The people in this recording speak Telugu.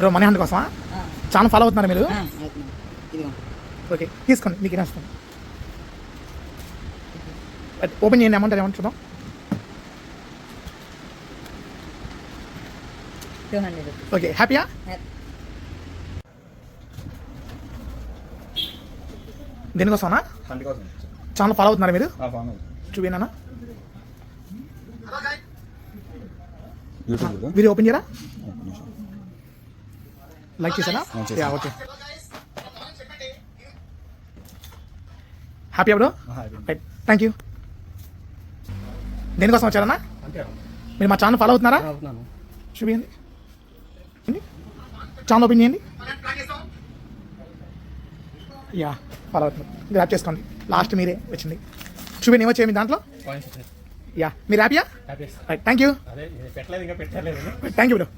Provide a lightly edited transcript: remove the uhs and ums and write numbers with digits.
బ్రో మనీ హంట్ కోసమా? ఛానల్ ఫాలో అవుతున్నారా మీరు? ఇదిగో ఓకే తీసుకోండి, మీకు ఇస్తాను. ఓపెన్ చేయండి, అమౌంట్ ఏమంటే చూద్దాం. 200 రూపీస్. ఓకే హ్యాపీయా? దేనికోసమా? ఛానల్ ఫాలో అవుతున్నారా మీరు? చూపినా వీడియో ఓపెన్ చేయరా? లైక్ చేశారా? Okay happy bro, thank you. దేనికోసం వచ్చారన్నా? మీరు మా ఛానల్ ఫాలో అవుతున్నారా? చూపించండి, ఛానల్ ఓపెన్ చేయండి. యా ఫాలో అవుతున్నారు, గ్రాప్ చేసుకోండి. లాస్ట్ మీరే వచ్చింది, చూపించండి ఏమొచ్చాయి మీ దాంట్లో. యా మీరు హ్యాపీయా? Thank you, thank you bro.